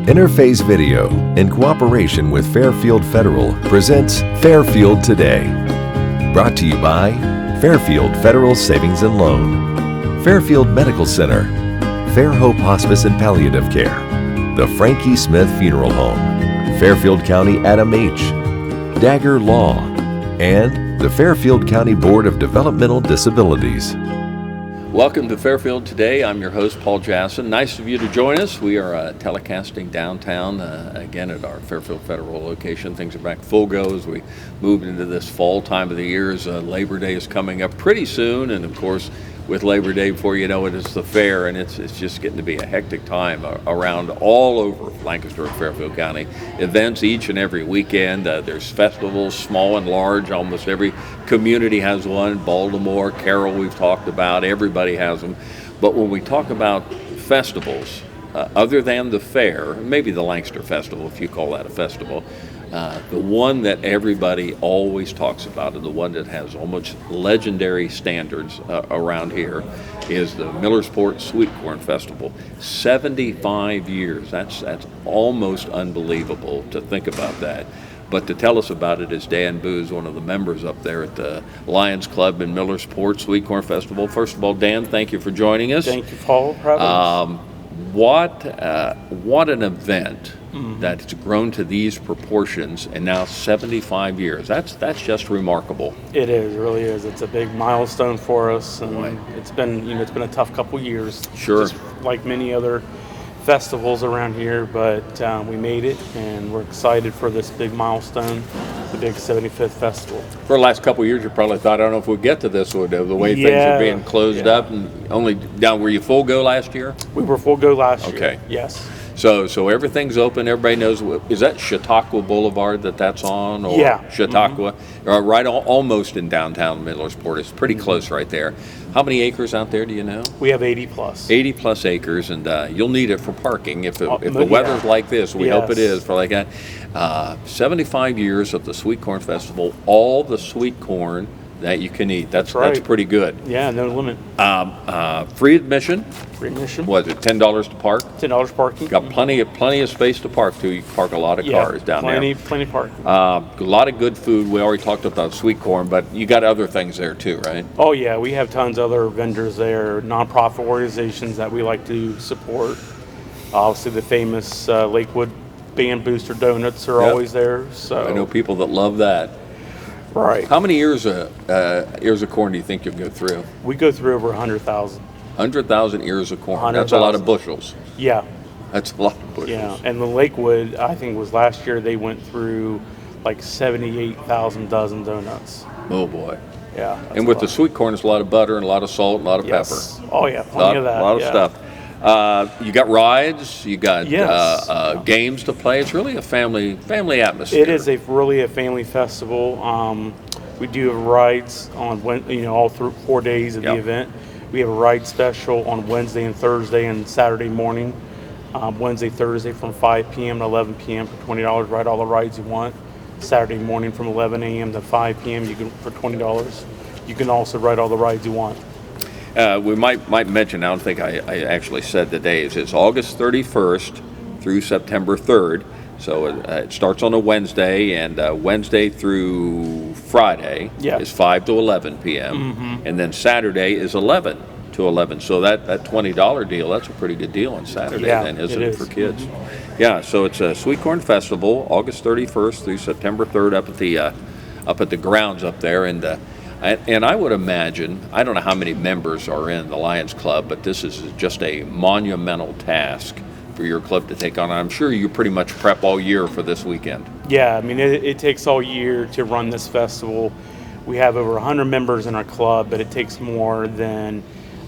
Interface Video, in cooperation with Fairfield Federal, presents Fairfield Today. Brought to you by Fairfield Federal Savings and Loan, Fairfield Medical Center, Fair Hope Hospice and Palliative Care, the Frankie Smith Funeral Home, Fairfield County Adam H., Dagger Law, and the Fairfield County Board of Developmental Disabilities. Welcome to Fairfield Today. I'm your host, Paul Jasson. Nice of you to join us. We are telecasting downtown again at our Fairfield Federal location. Things are back full go as we move into this fall time of the year. As Labor Day is coming up pretty soon, and of course, with Labor Day, before you know it, it's the fair, and it's just getting to be a hectic time around all over Lancaster and Fairfield County. Events each and every weekend. There's festivals, small and large. Almost every community has one. Baltimore, Carroll, we've talked about. Everybody has them. But when we talk about festivals, other than the fair, maybe the Lancaster Festival, if you call that a festival, the one that everybody always talks about, and the one that has almost legendary standards around here, is the Millersport Sweet Corn Festival. 75 years. That's almost unbelievable to think about that. But to tell us about it is Dan Booz, one of the members up there at the Lions Club in Millersport Sweet Corn Festival. First of all, Dan, thank you for joining us. Thank you, Paul. What an event that's grown to these proportions, and now 75 years. That's just remarkable. It really is. It's a big milestone for us, and it's been a tough couple years. Sure. Just like many other festivals around here, but we made it, and we're excited for this big milestone, the big 75th festival. For the last couple of years, you probably thought, I don't know if we'll get to this or the way things are being closed up, and only down. Were you full go last year? We were full go last year. Okay. Yes. So everything's open. Everybody knows. Is that Chautauqua Boulevard that's on? Or yeah. Chautauqua, right almost in downtown Millersport. It's pretty close right there. How many acres out there do you know? We have 80 plus. 80 plus acres, and you'll need it for parking if the weather's like this. We hope it is for like that. 75 years of the Sweet Corn Festival. All the sweet corn that you can eat. That's right. That's pretty good. Yeah, no limit. Free admission. Free admission. Was it $10 to park? $10 parking. Got plenty of space to park too. You can park a lot of cars down there. Plenty parking. A lot of good food. We already talked about sweet corn, but you got other things there too, right? Oh yeah, we have tons of other vendors there, nonprofit organizations that we like to support. Obviously, the famous Lakewood Band Booster Donuts are always there. So I know people that love that. Right. How many ears of corn do you think you'll go through? We go through over 100,000. 100,000 ears of corn. 100,000. That's a lot of bushels. Yeah. That's a lot of bushels. Yeah, and the Lakewood, I think was last year, they went through like 78,000 dozen donuts. Oh boy. Yeah. And with the sweet corn, it's a lot of butter and a lot of salt and a lot of pepper. Oh yeah, plenty of that. A lot of stuff. You got rides, you got games to play. It's really a family atmosphere. It is really a family festival. We do have rides on all through 4 days of the event. We have a ride special on Wednesday and Thursday and Saturday morning. Wednesday, Thursday from 5 p.m. to 11 p.m. for $20. Ride all the rides you want. Saturday morning from 11 a.m. to 5 p.m. you can for $20. You can also ride all the rides you want. We might mention, I don't think I actually said the days, it's August 31st through September 3rd. So it starts on a Wednesday, and Wednesday through Friday is 5 to 11 p.m. And then Saturday is 11 to 11. So that $20 deal, that's a pretty good deal on Saturday then, isn't it, for kids? Yeah, so it's a Sweet Corn Festival, August 31st through September 3rd up at the grounds up there. And I would imagine, I don't know how many members are in the Lions Club, but this is just a monumental task for your club to take on. I'm sure you pretty much prep all year for this weekend. Yeah, I mean, it takes all year to run this festival. We have over 100 members in our club, but it takes more than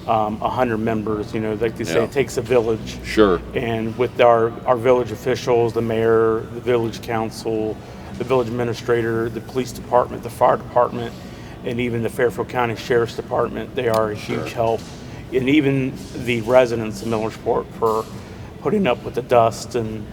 100 members. Like they say, it takes a village. Sure. And with our village officials, the mayor, the village council, the village administrator, the police department, the fire department, and even the Fairfield County Sheriff's Department, they are a huge help. And even the residents of Millersport for putting up with the dust and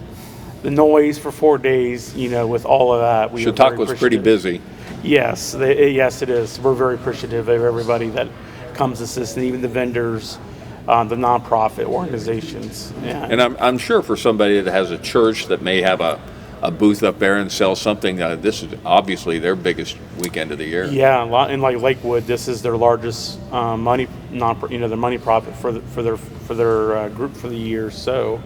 the noise for 4 days, with all of that. Chautauqua's pretty busy. Yes, yes it is. We're very appreciative of everybody that comes to assist, and even the vendors the nonprofit organizations. And I'm sure for somebody that has a church that may have a booth up there and sell something, this is obviously their biggest weekend of the year. Yeah, a lot in like Lakewood. This is their largest their money profit for their group for the year. So,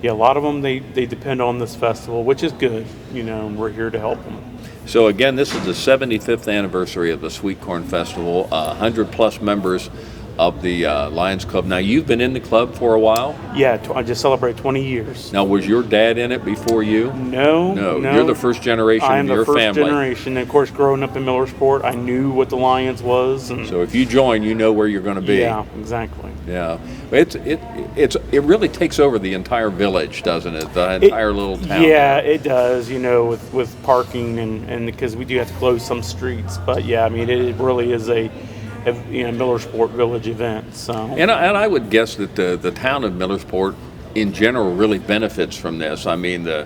yeah, a lot of them they depend on this festival, which is good. And we're here to help them. So again, this is the 75th anniversary of the Sweet Corn Festival. 100 plus members of the Lions Club. Now, you've been in the club for a while? Yeah, I just celebrated 20 years. Now, was your dad in it before you? No. You're the first generation of your family. I'm the first generation. And of course, growing up in Millersport, I knew what the Lions was. And so if you join, you know where you're going to be. Yeah, exactly. Yeah, it really takes over the entire village, doesn't it? The entire little town. Yeah, it does. With parking and because we do have to close some streets, but yeah, I mean it really is a Millersport Village event. So and I would guess that the town of Millersport in general really benefits from this. I mean the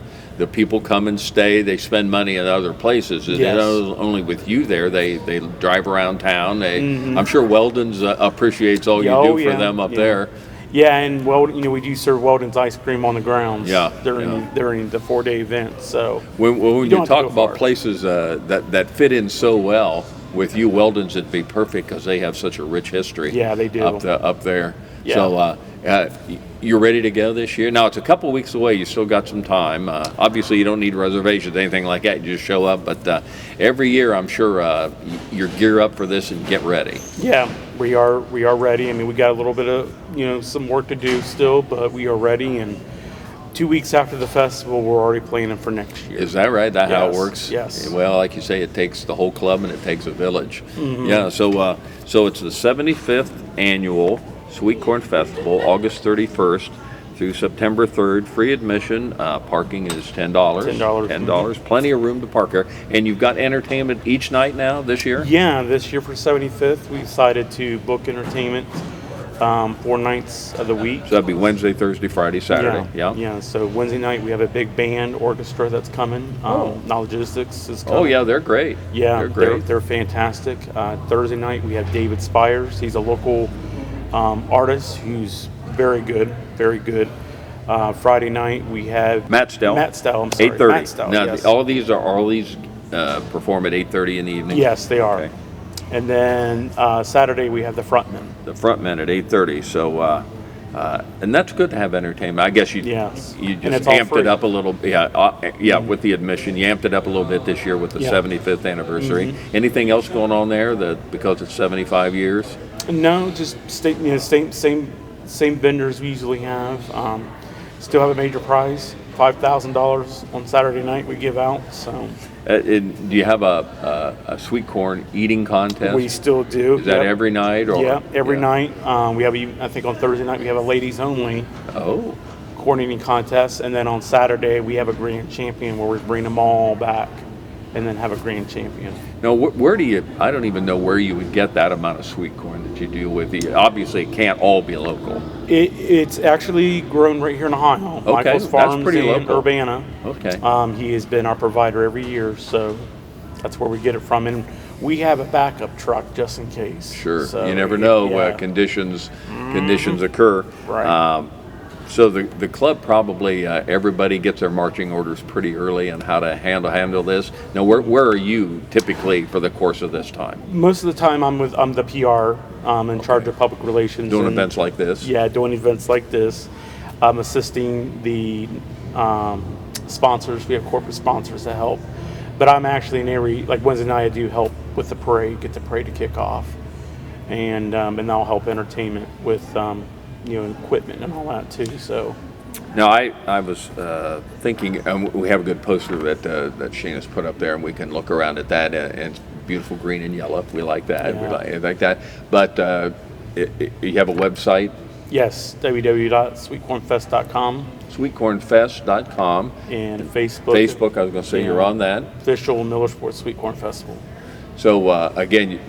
people come and stay, they spend money in other places. Yes. Only with you there, they drive around town. I'm sure Weldon's appreciates all you do for them up there. Yeah, and we do serve Weldon's ice cream on the grounds. During the 4-day event. So when you talk about places that fit in so well with you, Weldon's, it'd be perfect because they have such a rich history. Yeah, they do up there. Yeah. So you're ready to go this year. Now it's a couple weeks away. You still got some time. Obviously, you don't need reservations, anything like that. You just show up. But every year, I'm sure you're gear up for this and get ready. Yeah, we are ready. I mean, we got a little bit of some work to do still, but we are ready. And 2 weeks after the festival, we're already planning for next year. Is that right? That how it works? Yes. Well, like you say, it takes the whole club and it takes a village. Mm-hmm. Yeah. So it's the 75th annual Sweet Corn Festival, August 31st through September 3rd. Free admission. Parking is $10. $10. Plenty of room to park there. And you've got entertainment each night now this year? Yeah, this year for 75th, we decided to book entertainment 4 nights of the week. So that'd be Wednesday, Thursday, Friday, Saturday. Yeah. So Wednesday night we have a big band orchestra that's coming. Logistics is coming. Oh yeah, they're great. Yeah, they're great. They're fantastic. Thursday night we have David Spires. He's a local artist who's very good. Friday night we have Matt Stell. I'm sorry. 8:30. Matt Stell, now yes. all these perform at 8:30 in the evening. Yes, they are. Okay. And then Saturday we have the frontmen. The frontmen at 8:30. So, and that's good to have entertainment. I guess you just amped it up a little. With the admission, you amped it up a little bit this year with the 75th anniversary. Mm-hmm. Anything else going on there because it's 75 years? No, just same vendors we usually have. Still have a major prize, $5,000 on Saturday night we give out. So. Do you have a sweet corn eating contest? We still do. Is that every night? Every night. We have, I think on Thursday night we have a ladies only corn eating contest, and then on Saturday we have a grand champion where we bring them all back and then have a grand champion. Now, where do you? I don't even know where you would get that amount of sweet corn that you do with you. Obviously, it can't all be local. It's actually grown right here in Ohio. Okay, Michael's Farms that's pretty in local. Urbana. Okay. He has been our provider every year, so that's where we get it from. And we have a backup truck just in case. Sure. So, you never know conditions occur. Right. So the club probably everybody gets their marching orders pretty early on how to handle this. Now, where are you typically for the course of this time? Most of the time, I'm the PR. In charge of public relations. Doing events like this. Yeah, doing events like this. I'm assisting the sponsors. We have corporate sponsors to help. But I'm actually in every Wednesday night I do help with the parade, get the parade to kick off, and I'll help entertainment with equipment and all that too. So. Now I was thinking, we have a good poster that Shana's put up there, and we can look around at that, and it's beautiful green and yellow. We like that. Yeah. We like that. But you have a website? Yes, www.sweetcornfest.com. Sweetcornfest.com. And Facebook. Facebook, I was going to say you're on that. Official Millersport Sweet Corn Festival. So again,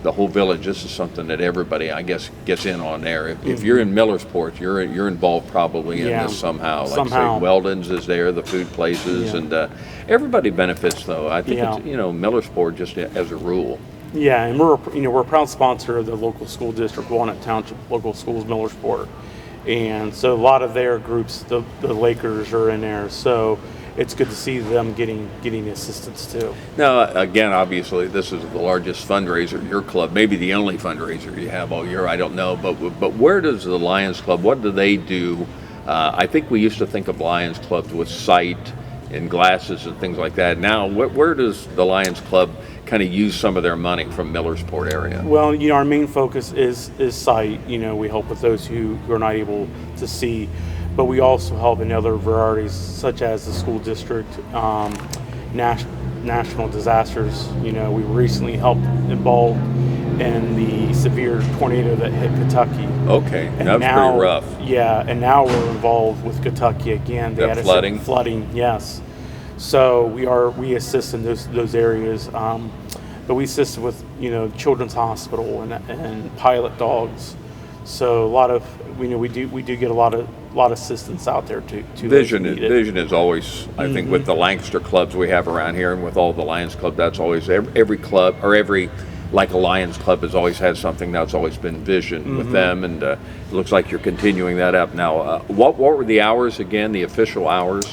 the whole village. This is something that everybody, I guess, gets in on there. If you're in Millersport, you're involved probably in this somehow. Like say, Weldon's is there, the food places, and everybody benefits. Though I think it's Millersport just as a rule. Yeah, and we're a proud sponsor of the local school district, Walnut Township Local Schools, Millersport, and so a lot of their groups, the Lakers are in there. So it's good to see them getting assistance too. Now, again, obviously, this is the largest fundraiser in your club, maybe the only fundraiser you have all year. I don't know, but where does the Lions Club? What do they do? I think we used to think of Lions Clubs with sight and glasses and things like that. Now, where does the Lions Club kind of use some of their money from Millersport area? Well, our main focus is sight. We help with those who are not able to see, but we also help in other varieties such as the school district, national disasters. We recently helped involved in the severe tornado that hit Kentucky. Okay, and that's now, pretty rough. Yeah, and now we're involved with Kentucky again. They had flooding. Flooding, yes. So we assist in those areas, but we assist with Children's Hospital and pilot dogs. So a lot of we do get a lot of assistance out there to Vision is always, I think, with the Lancaster clubs we have around here, and with all the Lions Club, that's always every club or every. Like a Lions Club has always had something that's always been vision with them, and it looks like you're continuing that up now. What were the hours again, the official hours?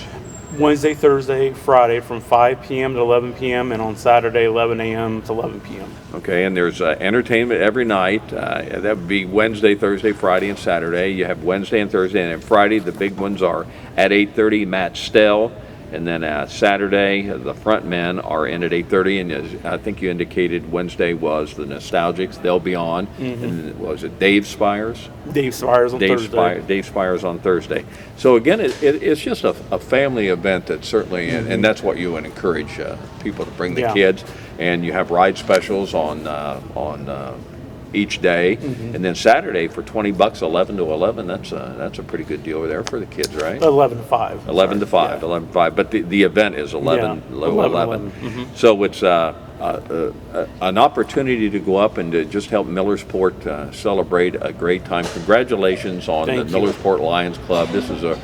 Wednesday, Thursday, Friday from 5 p.m. to 11 p.m. and on Saturday 11 a.m. to 11 p.m. Okay, and there's entertainment every night. That would be Wednesday, Thursday, Friday, and Saturday. You have Wednesday and Thursday, and then Friday the big ones are at 8:30, Matt Stell. And then Saturday, the front men are in at 8:30, and as I think you indicated, Wednesday was the Nostalgics. They'll be on. And was it Dave Spires? Dave Spires on Thursday. Dave Spires on Thursday. So again, it's just a family event that certainly, and that's what you would encourage people to bring the kids. And you have ride specials on each day, and then Saturday for $20, 11 to 11. That's a pretty good deal there for the kids, right? 11 to 5. 11 to 5, 11 to 5. But the event is 11. So it's an opportunity to go up and to just help Millersport celebrate a great time. Congratulations on the Millersport Lions Club. This is a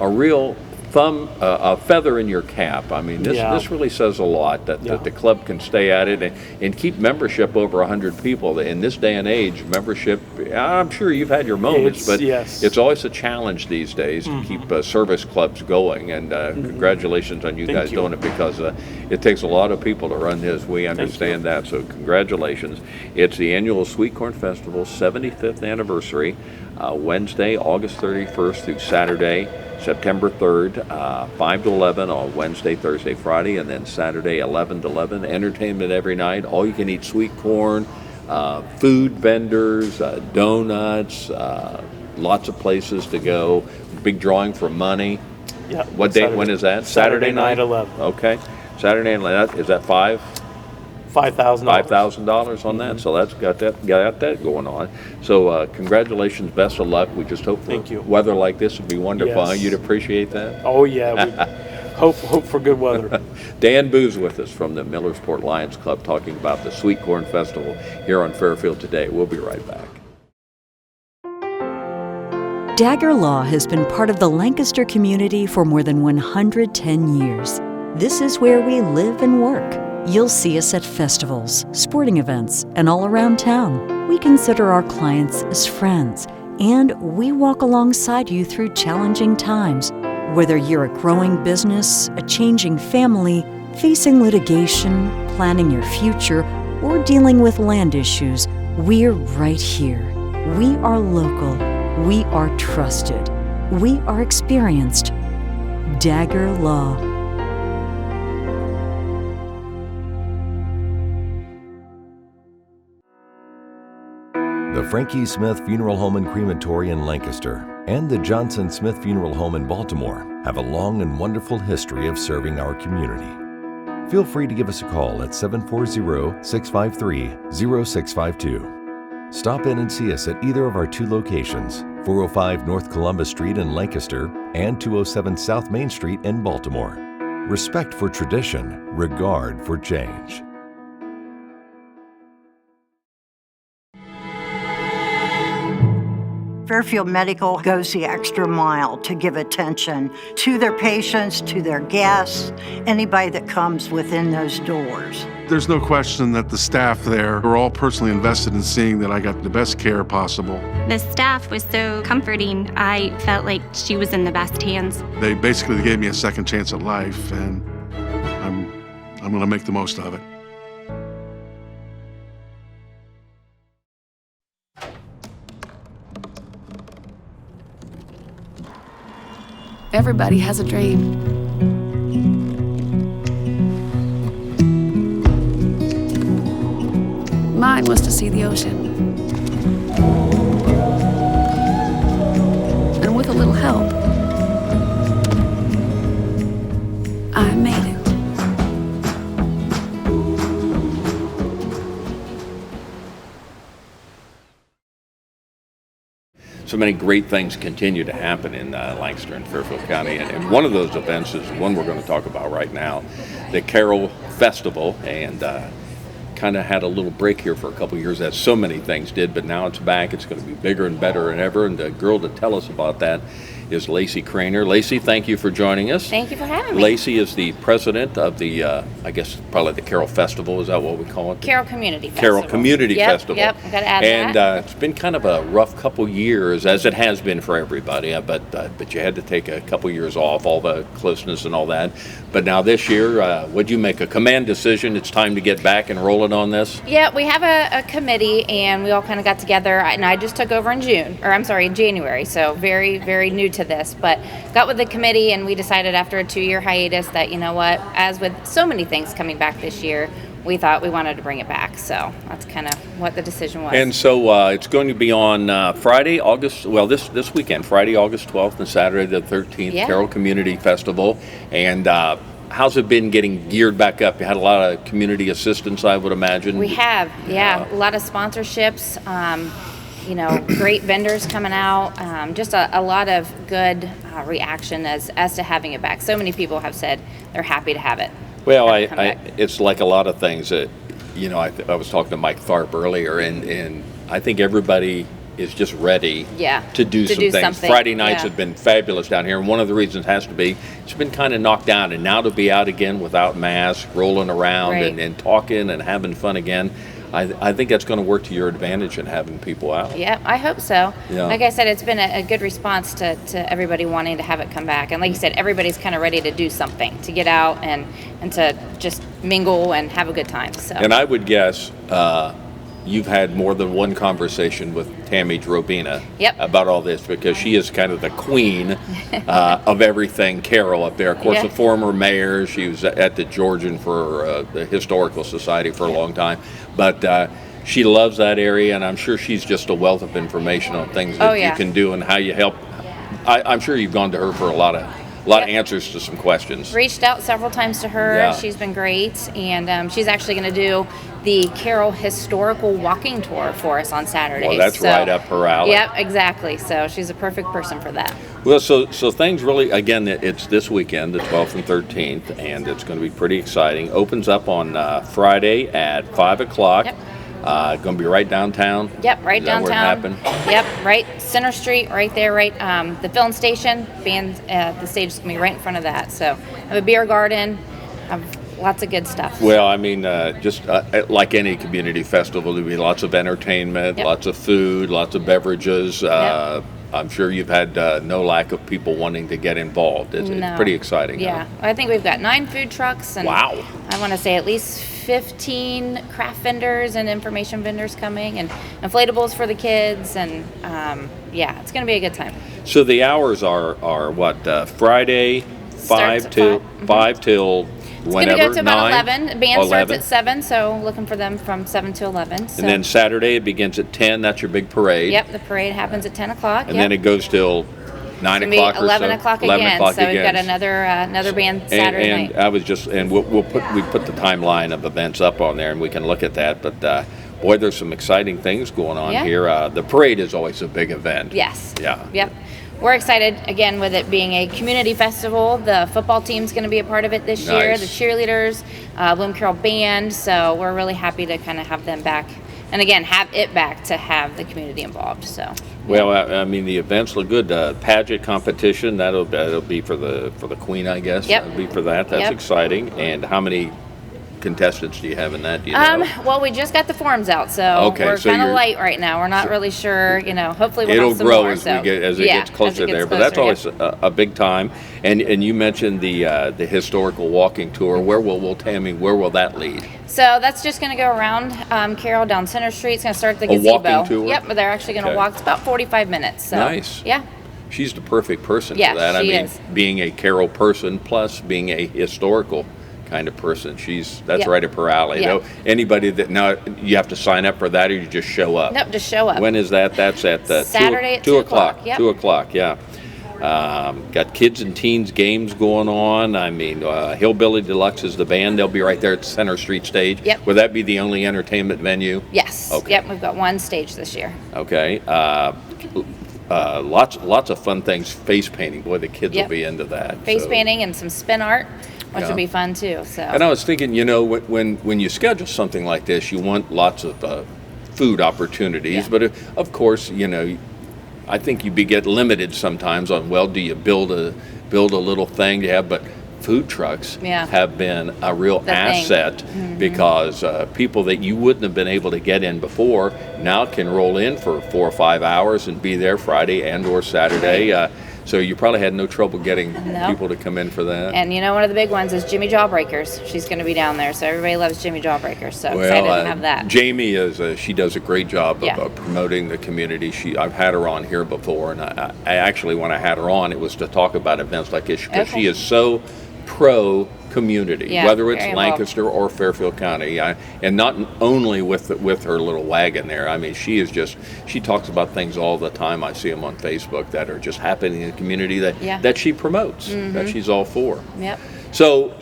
real a feather in your cap. I mean, this really says a lot that the club can stay at it and keep membership over 100 people. In this day and age, membership, I'm sure you've had your moments, but it's always a challenge these days to keep service clubs going. And congratulations on you guys doing it, because it takes a lot of people to run this. We understand that, so congratulations. It's the annual Sweet Corn Festival 75th anniversary, Wednesday, August 31st through Saturday, September 3rd, 5 to 11 on Wednesday, Thursday, Friday, and then Saturday, 11 to 11. Entertainment every night. All you can eat sweet corn, food vendors, donuts, lots of places to go. Big drawing for money. Yeah. What date? When is that? Saturday night, 11. Okay. Saturday night. Is that $5,000. $5,000 on that, so that's got that going on. So congratulations, best of luck. We just hope weather like this would be wonderful. You'd appreciate that. Oh yeah, we hope for good weather. Dan Boo's with us from the Millersport Lions Club, talking about the Sweet Corn Festival here on Fairfield today. We'll be right back. Dagger Law has been part of the Lancaster community for more than 110 years. This is where we live and work. You'll see us at festivals, sporting events, and all around town. We consider our clients as friends, and we walk alongside you through challenging times. Whether you're a growing business, a changing family, facing litigation, planning your future, or dealing with land issues, we're right here. We are local. We are trusted. We are experienced. Dagger Law. The Frankie Smith Funeral Home and Crematory in Lancaster and the Johnson Smith Funeral Home in Baltimore have a long and wonderful history of serving our community. Feel free to give us a call at 740-653-0652. Stop in and see us at either of our two locations, 405 North Columbus Street in Lancaster and 207 South Main Street in Baltimore. Respect for tradition, regard for change. Fairfield Medical goes the extra mile to give attention to their patients, to their guests, anybody that comes within those doors. There's no question that the staff there are all personally invested in seeing that I got the best care possible. The staff was so comforting. I felt like she was in the best hands. They basically gave me a second chance at life, and I'm going to make the most of it. Everybody has a dream. Mine was to see the ocean. And with a little help, I made it. So many great things continue to happen in Lancaster and Fairfield County, and one of those events is one we're going to talk about right now, the Carroll Festival, and kind of had a little break here for a couple of years, as so many things did, but now it's back. It's going to be bigger and better than ever, and the girl to tell us about that is Lacy Kraner. Lacy, thank you for joining us. Thank you for having me. Lacy is the president of the, I guess probably the Carroll Festival. Is that what we call it? Carroll Community Festival. Carroll Community Festival. Yep, got to add and, that. And it's been kind of a rough couple years, as it has been for everybody. But you had to take a couple years off, all the closeness and all that. But now this year, would you make a command decision? It's time to get back and rolling on this. Yeah, we have a committee, and we all kind of got together. And I just took over in January. So very, very new to this, but got with the committee, and we decided after a 2-year hiatus that, you know what, as with so many things coming back this year, we thought we wanted to bring it back. So that's kind of what the decision was. And so it's going to be on Friday, this weekend, Friday, August 12th and Saturday the 13th, Yeah. Carroll Community Festival. And how's it been getting geared back up? You had a lot of community assistance, I would imagine. We have, yeah, a lot of sponsorships. Great vendors coming out, just a lot of good reaction as to having it back. So many people have said they're happy to have it. Well, it's like a lot of things that, I was talking to Mike Tharp earlier, and I think everybody is just ready to do some things. Something. Friday nights have been fabulous down here, and one of the reasons has to be it's been kind of knocked down, and now to be out again without masks, rolling around and talking and having fun again, I think that's going to work to your advantage in having people out. Yeah, I hope so. Yeah. Like I said, it's been a good response to everybody wanting to have it come back. And like you said, everybody's kind of ready to do something, to get out and to just mingle and have a good time. So. And I would guess you've had more than one conversation with Tammy Drobina about all this, because she is kind of the queen of everything Carroll up there. Of course, the former mayor, she was at the Georgian for the Historical Society for a long time, but she loves that area, and I'm sure she's just a wealth of information on things that you can do and how you help. I'm sure you've gone to her for a lot of answers to some questions. Reached out several times to her. Yeah. She's been great, and she's actually going to do the Carroll Historical Walking Tour for us on Saturday. Well, that's right up her alley. Yep, exactly. So she's a perfect person for that. Well, so things really, again, it's this weekend, the 12th and 13th, and it's going to be pretty exciting. Opens up on Friday at 5 o'clock. Yep. Going to be right downtown. Yep, right Is that downtown. where it happened? Yep, right Center Street, right there, the filling station. The stage is going to be right in front of that. So I have a beer garden. I have lots of good stuff. Well, I mean, just like any community festival, there'll be lots of entertainment, lots of food, lots of beverages. I'm sure you've had no lack of people wanting to get involved. It's pretty exciting. Yeah, huh? I think we've got 9 food trucks, and wow. I want to say at least 15 craft vendors and information vendors coming, and inflatables for the kids, and it's going to be a good time. So the hours are what? Friday, 5 till It's whenever, going to go to about 9? 11. Band starts 11. at 7, so looking for them from 7 to 11. So. And then Saturday it begins at 10. That's your big parade. Yep, the parade happens at 10 o'clock. And then it goes till 9 o'clock or so. 11 o'clock 11 again. o'clock So we've got another band Saturday night. And I was just, and we put the timeline of events up on there, and we can look at that. But boy, there's some exciting things going on here. The parade is always a big event. Yes. Yeah. Yep. We're excited, again, with it being a community festival. The football team's going to be a part of it this year, the cheerleaders, Bloom Carroll Band. So we're really happy to kind of have them back and again, have it back to have the community involved. So. Well, I mean, the events look good. Pageant competition, that'll be for the Queen, I guess. Yep. That'll be for that. That's Yep. exciting. And how many contestants do you have in that? Do you know? Well, we just got the forms out, so we're so kind of you're- light right now. We're not really sure, hopefully we'll It'll have some grow more. as So. it gets Yeah, closer as it there, gets but that's closer, always a big time. And you mentioned the historical walking tour. Where will that lead? So that's just going to go around Carroll down Center Street. It's going to start at the gazebo. walking tour? Yep, but they're actually going to Okay. walk. It's about 45 minutes. So. Nice. Yeah. She's the perfect person Yeah, for that. she I mean, is. being a Carroll person plus being a historical kind of person, that's Yep. right up her alley. Yeah. Though anybody that now you have to sign up for that, or you just show up. Nope, just show up. When is that? That's at Saturday at 2 o'clock. Yep. 2 o'clock. Yeah. Got kids and teens games going on. I mean, Hillbilly Deluxe is the band. They'll be right there at the Center Street stage. Yep. Would that be the only entertainment venue? Yes. Okay. Yep, we've got one stage this year. Okay. Lots of fun things. Face painting. Boy, the kids Yep. will be into that. Face So- painting and some spin art, which Yeah. will be fun too. So. And I was thinking, when you schedule something like this, you want lots of food opportunities. Yeah. But of course, I think you get limited sometimes on, well, do you build a little thing to have? But food trucks Yeah. have been a real The thing. asset because people that you wouldn't have been able to get in before now can roll in for 4 or 5 hours and be there Friday and or Saturday. So you probably had no trouble getting No. people to come in for that. And one of the big ones is Jimmy Jawbreakers. She's going to be down there, so everybody loves Jimmy Jawbreakers. So excited to have that. Jamie she does a great job Yeah. of promoting the community. I've had her on here before, and I actually, when I had her on, it was to talk about events like this because Okay. she is so pro community, Yeah, whether it's very involved. Lancaster or Fairfield County, and not only with her little wagon there. I mean, she talks about things all the time. I see them on Facebook that are just happening in the community that she promotes, that she's all for. Yep. So,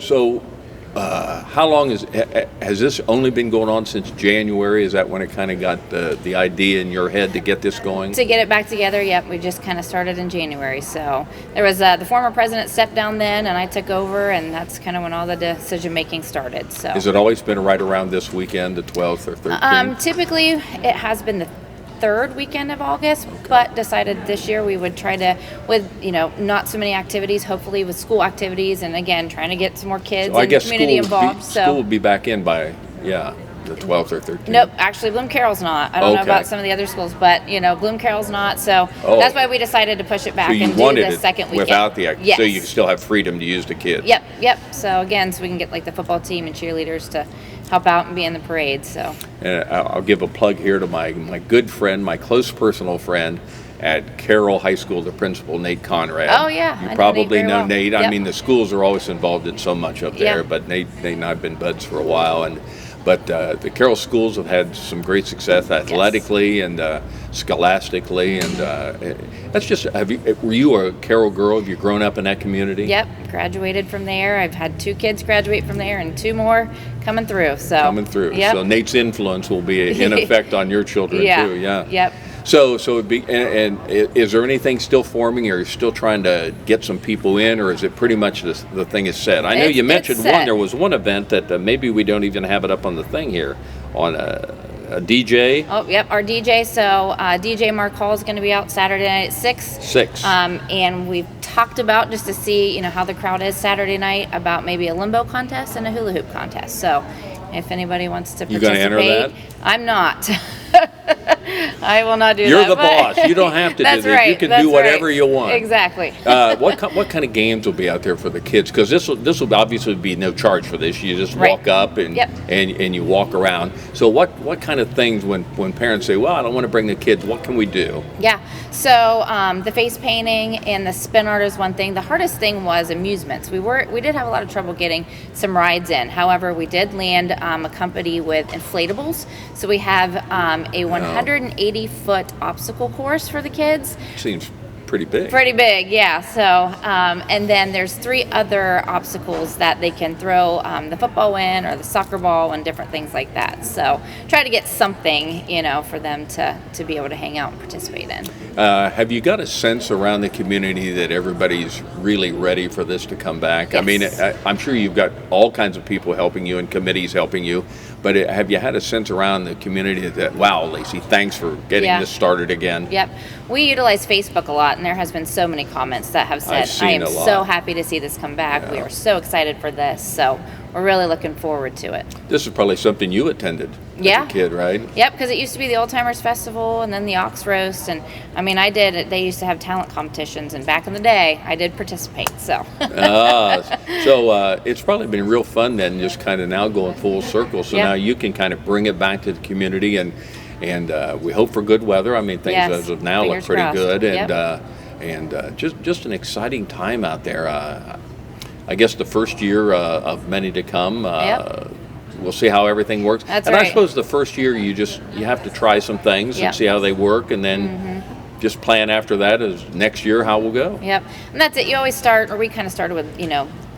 how long has this only been going on since January? Is that when it kind of got the idea in your head to get this going? To get it back together, yep, we just kind of started in January. So there was the former president stepped down then, and I took over, and that's kind of when all the decision making started. So Has it always been right around this weekend, the 12th or 13th? typically it has been the third weekend of August, but decided this year we would try to, with not so many activities, hopefully with school activities, and again trying to get some more kids So I and guess community involved. school will be back in by the 12th or 13th. Nope, actually Bloom Carroll's not. I don't know Okay. about some of the other schools, but Bloom Carroll's not. So Oh. that's why we decided to push it back So you and do wanted the it second weekend. without the yes. so you can still have freedom to use the kids. Yep. So again, so we can get like the football team and cheerleaders to help out and be in the parade. So And I'll give a plug here to my good friend, my close personal friend at Carroll High School, the principal, Nate Conrad. Oh, yeah. I You know probably Nate very know well. Nate. I Yep. mean, the schools are always involved in so much up there, Yeah. but Nate and I have been buds for a while. But the Carroll schools have had some great success athletically and scholastically, and that's just. Were you a Carroll girl? Have you grown up in that community? yep, graduated from there. I've had 2 kids graduate from there and 2 more coming through. So Coming through. Yep. So Nate's influence will be in effect on your children yeah. too. Yeah. Yep. So it'd be, and is there anything still forming, or are you still trying to get some people in, or is it pretty much the thing is set? I know you mentioned set. there was one event that maybe we don't even have it up on the thing here, on a DJ. Oh, yep, our DJ. So DJ Mark Hall is going to be out Saturday night at 6. 6. And we've talked about, just to see, how the crowd is Saturday night, about maybe a limbo contest and a hula hoop contest. So if anybody wants to You participate. gonna enter that? I'm not. I will not do You're that. the but- boss. You don't have to do That's this. right. You can That's do whatever right. you want. Exactly. What kind of games will be out there for the kids? Because this will obviously be no charge for this. You just Right. walk up and Yep. and you walk around. So what kind of things when parents say, well, I don't want to bring the kids, what can we do? Yeah. So the face painting and the spin art is one thing. The hardest thing was amusements. We did have a lot of trouble getting some rides in. However, we did land a company with inflatables. So we have a 180-foot obstacle course for the kids. Seems pretty big. Pretty big, yeah. So, and then there's 3 other obstacles that they can throw the football in or the soccer ball and different things like that. So, try to get something, for them to be able to hang out and participate in. Have you got a sense around the community that everybody's really ready for this to come back? Yes. I mean, I'm sure you've got all kinds of people helping you and committees helping you, but have you had a sense around the community that, wow, Lacy, thanks for getting this started again? Yep. We utilize Facebook a lot, and there has been so many comments that have said, I am so happy to see this come back. Yeah. We are so excited for this. So we're really looking forward to it. This is probably something you attended as a kid, right? Yep, because it used to be the Old Timers Festival and then the Ox Roast. And I mean, they used to have talent competitions, and back in the day, I did participate. So it's probably been real fun then, just kind of now going full circle. So now you can kind of bring it back to the community, and we hope for good weather. I mean, things as of now look pretty good, and just an exciting time out there. I guess the first year of many to come. We'll see how everything works. That's and right. I suppose the first year you have to try some things and see how they work, and then just plan after that as next year how we'll go. Yep, and that's it. You always start, or we kind of started with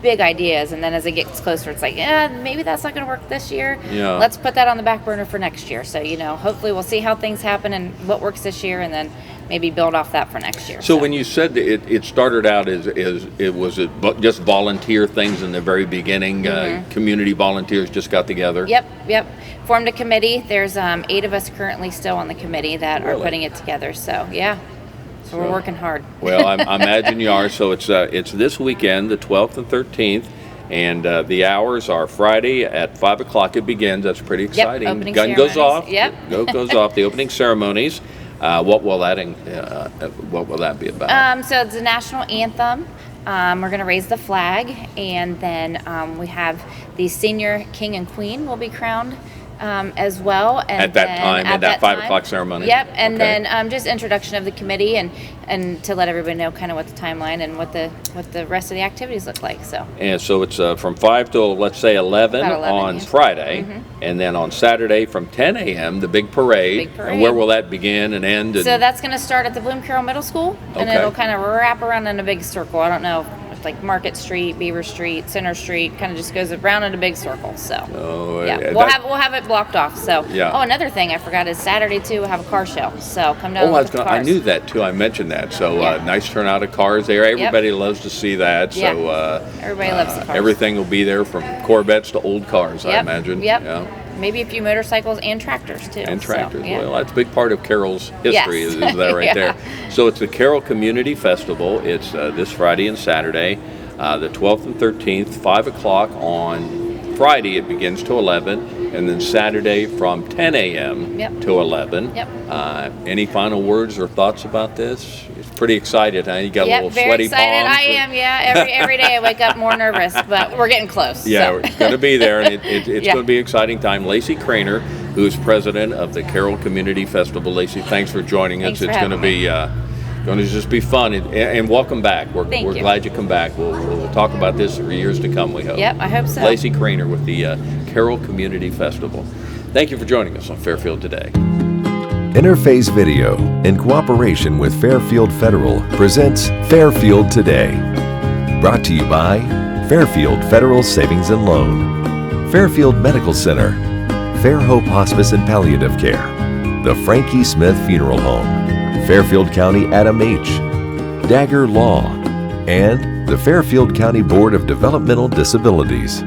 big ideas, and then as it gets closer, it's like, maybe that's not going to work this year. Yeah. Let's put that on the back burner for next year. So hopefully we'll see how things happen and what works this year, and then maybe build off that for next year. So when you said that it started out as just volunteer things in the very beginning, community volunteers just got together. Yep. Formed a committee. There's 8 of us currently still on the committee that are putting it together. So So we're working hard. Well, I imagine you are. So it's this weekend, the 12th and 13th, and the hours are Friday at 5 o'clock. It begins. That's pretty exciting. Yep, opening Gun goes off. Yep. Goes off. The opening ceremonies. What will that be about? So it's a national anthem. We're going to raise the flag, and then we have the senior king and queen will be crowned as well. And at that time, at that 5 o'clock ceremony. Yep, and then just introduction of the committee and to let everybody know kind of what the timeline and what the rest of the activities look like. And so it's from 5 till, let's say, 11 on Friday, and then on Saturday from 10 a.m. the big parade. And where will that begin and end? So that's going to start at the Bloom Carroll Middle School, and it'll kind of wrap around in a big circle. I don't know, like Market Street, Beaver Street, Center Street, kind of just goes around in a big circle. So we'll have it blocked off. So another thing I forgot is Saturday too. We'll have a car show. So come down. I knew that too. I mentioned that. So nice turnout of cars there. Everybody loves to see that. So everybody loves the cars. Everything will be there from Corvettes to old cars. I imagine. Yep. Yeah. Maybe a few motorcycles and tractors too. And tractors. Well, that's a big part of Carroll's history. Is that right there? So it's the Carroll Community Festival. It's this Friday and Saturday, the 12th and 13th, 5 o'clock on Friday. It begins to 11, and then Saturday from 10 a.m. to 11. Yep. Any final words or thoughts about this? It's pretty excited. Huh? You got a little very sweaty excited. palms. I am. Every day I wake up more nervous, but we're getting close. Yeah, we're going to be there, and it's going to be an exciting time. Lacy Kraner, who's president of the Carroll Community Festival. Lacy, thanks for joining us. It's going to be going to just be fun, and welcome back. We're glad you come back. We'll talk about this for years to come, we hope. Yep, I hope so. Lacy Kraner with the Carroll Community Festival. Thank you for joining us on Fairfield Today. Interface Video, in cooperation with Fairfield Federal, presents Fairfield Today. Brought to you by Fairfield Federal Savings and Loan, Fairfield Medical Center, Fair Hope Hospice and Palliative Care, the Frankie Smith Funeral Home, Fairfield County Adam H., Dagger Law, and the Fairfield County Board of Developmental Disabilities.